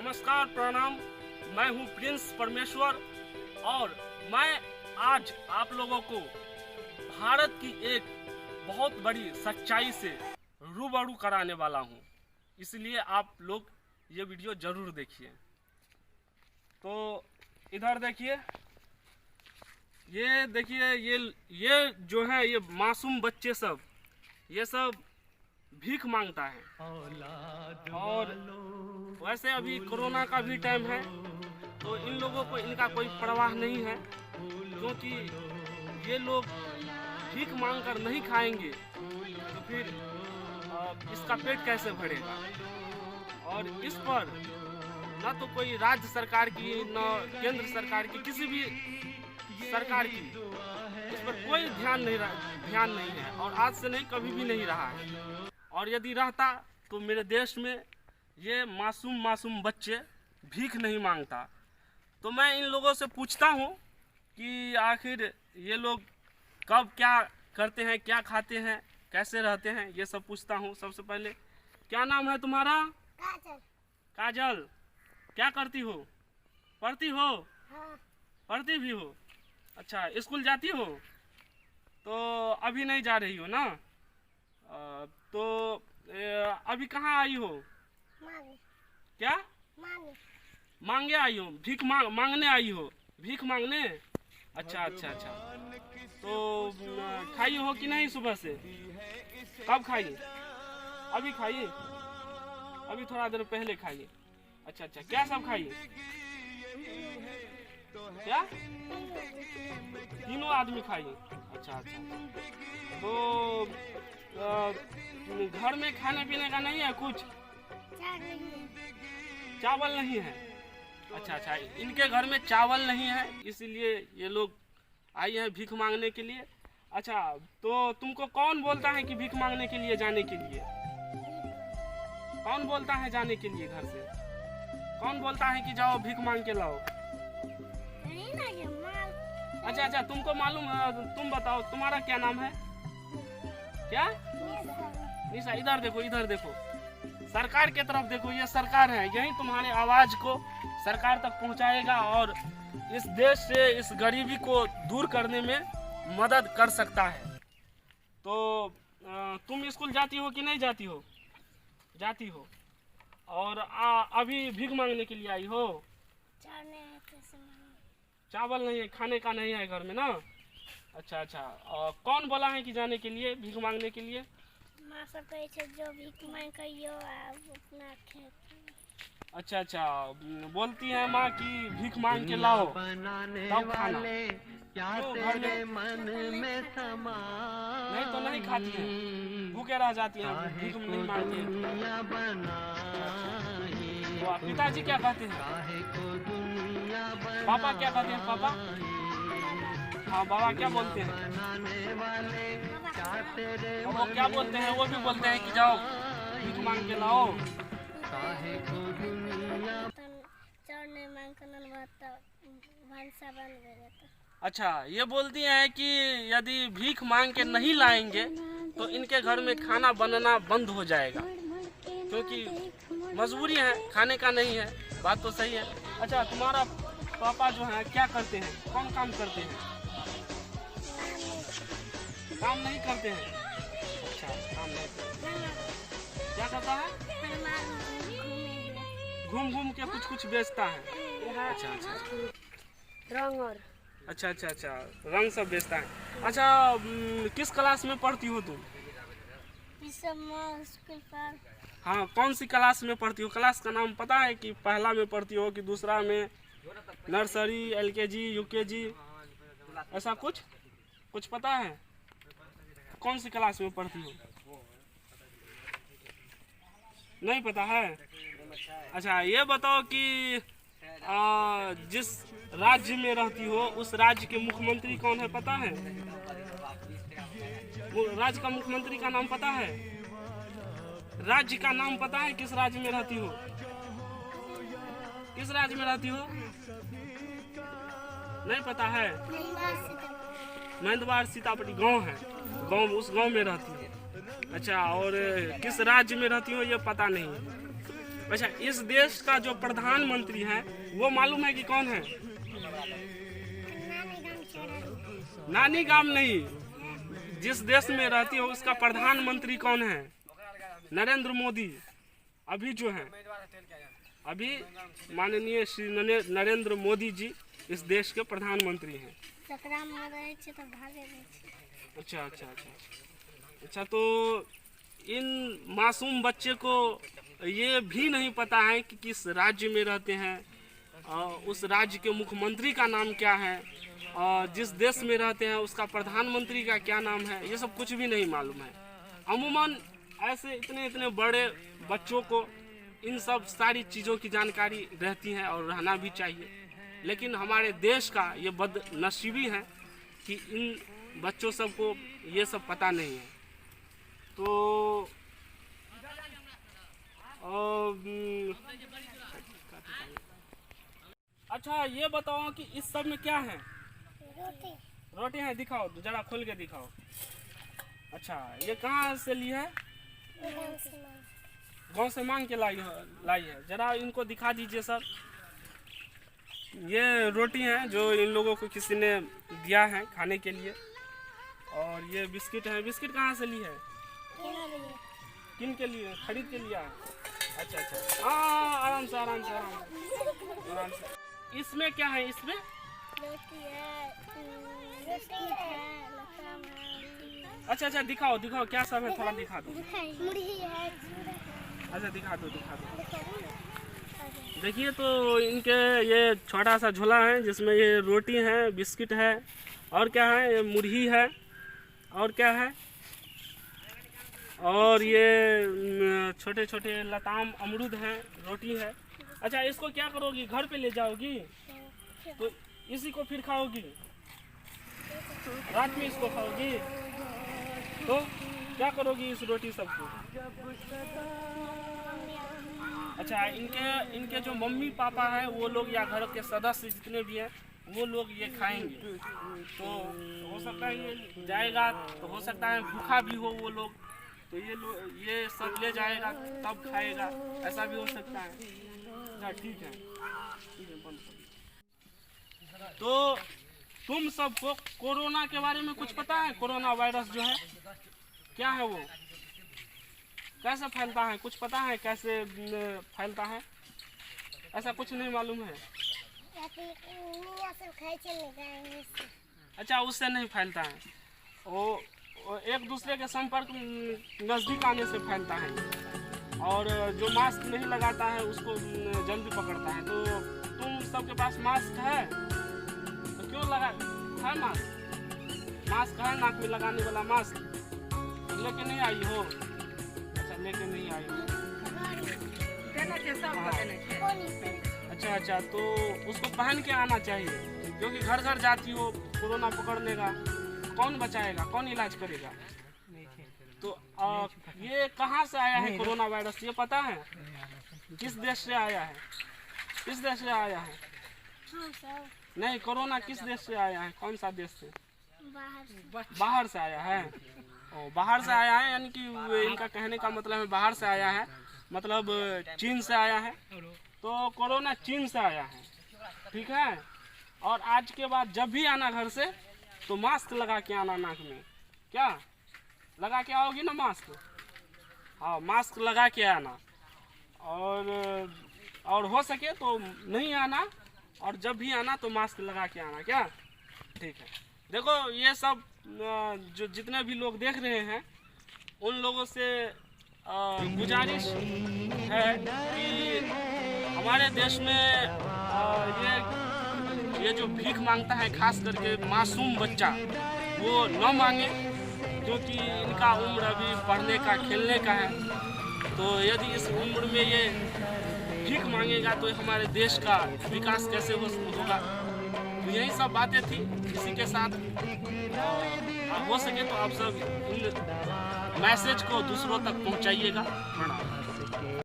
नमस्कार प्रणाम। मैं हूं प्रिंस परमेश्वर और मैं आज आप लोगों को भारत की एक बहुत बड़ी सच्चाई से रूबरू कराने वाला हूं, इसलिए आप लोग ये वीडियो ज़रूर देखिए। तो इधर देखिए, ये देखिए, ये जो है ये मासूम बच्चे सब, ये सब भीख मांगता है। और वैसे अभी कोरोना का भी टाइम है, तो इन लोगों को इनका कोई परवाह नहीं है, क्योंकि ये लोग भीख मांगकर नहीं खाएंगे तो फिर इसका पेट कैसे भरेगा। और इस पर न तो कोई राज्य सरकार की, न केंद्र सरकार की, किसी भी सरकार की इस पर कोई ध्यान नहीं है, और आज से नहीं, कभी भी नहीं रहा है। और यदि रहता तो मेरे देश में ये मासूम बच्चे भीख नहीं मांगता। तो मैं इन लोगों से पूछता हूँ कि आखिर ये लोग कब क्या करते हैं, क्या खाते हैं, कैसे रहते हैं, ये सब पूछता हूँ। सबसे पहले, क्या नाम है तुम्हारा? काजल। काजल, क्या करती हो? पढ़ती हो? हाँ। पढ़ती भी हो? अच्छा, स्कूल जाती हो? तो अभी नहीं जा रही हो ना? तो अभी कहाँ आई हो? मांगे। क्या मांगे आई हो? भीख मांगने आई हो? भीख मांगने? अच्छा। तो खाई हो कि नहीं सुबह से? कब खाई? अभी खाई? अभी थोड़ा देर पहले खाई? अच्छा, क्या सब खाई? क्या? तीनों आदमी खाई? अच्छा। तो घर में खाने पीने का नहीं है कुछ? चावल नहीं है? अच्छा, इनके घर में चावल नहीं है, इसीलिए ये लोग आई हैं भीख मांगने के लिए। अच्छा, तो तुमको कौन बोलता है कि भीख मांगने के लिए जाने के लिए? कौन बोलता है जाने के लिए घर से? कौन बोलता है कि जाओ भीख मांग के लाओ? अच्छा, तुमको मालूम है? तुम बताओ, तुम्हारा क्या नाम है? क्या? निशा। इधर देखो, सरकार की तरफ देखो, ये सरकार है, यही तुम्हारे आवाज को सरकार तक पहुंचाएगा और इस देश से इस गरीबी को दूर करने में मदद कर सकता है। तो तुम स्कूल जाती हो कि नहीं जाती हो? जाती हो। और अभी भीख मांगने के लिए आई हो? चावल नहीं है, खाने का नहीं है घर में ना? अच्छा। कौन बोला है कि जाने के लिए, भीख मांगने के लिए? माँ सब कहे छे जो भीख मांग कहियो अपना खेत। अच्छा, बोलती है माँ कि भीख मांग के लाओ तब खाना। क्यों घर में नहीं तो नहीं खाती है, भूखे रह जाती है, भीख नहीं मांगती है। तो पिताजी क्या कहते हैं? पापा क्या कहते हैं? पापा? हाँ, बाबा क्या बोलते हैं? वो क्या बोलते हैं? वो भी बोलते हैं कि जाओ भीख मांग के लाओ। अच्छा, ये बोलती हैं कि यदि भीख मांग के नहीं लाएंगे तो इनके घर में खाना बनना बंद हो जाएगा, क्योंकि मजबूरी है, खाने का नहीं है। बात तो सही है। अच्छा, तुम्हारा पापा जो है क्या करते हैं? कौन काम करते हैं? काम नहीं करते हैं? अच्छा, काम नहीं करते। क्या करता है? घूम के कुछ बेचता है। अच्छा। रंग और अच्छा, रंग सब बेचता है। अच्छा, किस क्लास में पढ़ती हो तुम? स्कूल पर। हाँ, कौन सी क्लास में पढ़ती हो? क्लास का नाम पता है कि पहला में पढ़ती हो कि दूसरा में, नर्सरी, LKG, UKG, ऐसा कुछ पता है? कौन सी क्लास में पढ़ती हो? नहीं पता है? अच्छा, ये बताओ कि जिस राज्य में रहती हो उस राज्य के मुख्यमंत्री कौन है, पता है? वो राज्य का मुख्यमंत्री का नाम पता है? राज्य का नाम पता है? किस राज्य में रहती हो? किस राज्य में रहती हो? नहीं पता है? महिंदवार सीतापति गांव है, उस गांव में रहती है। अच्छा, और किस राज्य में रहती हो ये पता नहीं? अच्छा, इस देश का जो प्रधानमंत्री है वो मालूम है कि कौन है? नानी गाम नहीं, जिस देश में रहती हो उसका प्रधानमंत्री कौन है? नरेंद्र मोदी। अभी जो है, अभी माननीय श्री नरेंद्र मोदी जी इस देश के प्रधानमंत्री हैं। अच्छा अच्छा अच्छा अच्छा। तो इन मासूम बच्चे को ये भी नहीं पता है कि किस राज्य में रहते हैं, उस राज्य के मुख्यमंत्री का नाम क्या है, और जिस देश में रहते हैं उसका प्रधानमंत्री का क्या नाम है, ये सब कुछ भी नहीं मालूम है। अमूमन ऐसे इतने इतने बड़े बच्चों को इन सब सारी चीज़ों की जानकारी रहती है और रहना भी चाहिए, लेकिन हमारे देश का ये बदनसीबी है कि इन बच्चों सबको ये सब पता नहीं है। तो अच्छा, ये बताओ कि इस सब में क्या है? रोटी है, दिखाओ जरा, खोल के दिखाओ। अच्छा, ये कहाँ से ली है? गांव से मांग के लाई है। जरा इनको दिखा दीजिए सर। ये रोटी है जो इन लोगों को किसी ने दिया है खाने के लिए, और ये बिस्किट है। बिस्किट कहाँ से ली है? किन के लिए? खरीद के लिया है? अच्छा अच्छा, हाँ, आराम से आराम से आराम से। इसमें क्या है? इसमें अच्छा अच्छा, दिखाओ दिखाओ क्या सब है, थोड़ा दिखा दो। अच्छा, दिखा दो। देखिए, तो इनके ये छोटा सा झोला है जिसमें ये रोटी है, बिस्किट है, और क्या है? ये मुरही है, और क्या है? और ये छोटे छोटे लताम अमरूद हैं, रोटी है। अच्छा, इसको क्या करोगी? घर पे ले जाओगी तो इसी को फिर खाओगी? रात में इसको खाओगी? तो क्या करोगी इस रोटी सबको? अच्छा, इनके जो मम्मी पापा हैं वो लोग या घर के सदस्य जितने भी हैं वो लोग ये खाएंगे, तो हो सकता है ये जाएगा, तो हो सकता है भूखा भी हो वो लोग, तो ये सब ले जाएगा तब खाएगा, ऐसा भी हो सकता है। अच्छा, ठीक है बंद कर। तो तुम सबको कोरोना के बारे में कुछ पता है? कोरोना वायरस जो है क्या है, वो कैसे फैलता है? कुछ पता है कैसे फैलता है? ऐसा कुछ नहीं मालूम है? अच्छा, उससे नहीं फैलता है, वो एक दूसरे के संपर्क नज़दीक आने से फैलता है, और जो मास्क नहीं लगाता है उसको जल्दी पकड़ता है। तो तुम सबके पास मास्क है तो क्यों लगा है? मास्क है, नाक में लगाने वाला मास्क लेके नहीं आई हो? अच्छा, लेके नहीं आई हो। अच्छा अच्छा, तो उसको पहन के आना चाहिए, क्योंकि घर घर जाती हो, कोरोना पकड़ने का कौन बचाएगा, कौन इलाज करेगा? तो ये कहाँ से आया है कोरोना वायरस, ये पता है? किस देश से आया है? किस देश से आया है? नहीं, कोरोना किस देश से आया है? कौन सा देश से? बाहर से आया है। ओ, बाहर से आया है, यानी कि इनका कहने का मतलब है बाहर से आया है, मतलब चीन से आया है। तो कोरोना चीन से आया है, ठीक है। और आज के बाद जब भी आना घर से तो मास्क लगा के आना, नाक में क्या लगा के आओगी ना मास्क? हाँ, मास्क लगा के आना, और हो सके तो नहीं आना, और जब भी आना तो मास्क लगा के आना, क्या? ठीक है। देखो, ये सब जो जितने भी लोग देख रहे हैं उन लोगों से गुजारिश है कि हमारे देश में ये जो भीख मांगता है, खास करके मासूम बच्चा, वो न मांगे, क्योंकि इनका उम्र अभी पढ़ने का, खेलने का है। तो यदि इस उम्र में ये भीख मांगेगा तो हमारे देश का विकास कैसे होगा? तो यही सब बातें थी। इसी के साथ हो सके तो आप सब इन मैसेज को दूसरों तक पहुंचाइएगा। प्रणाम।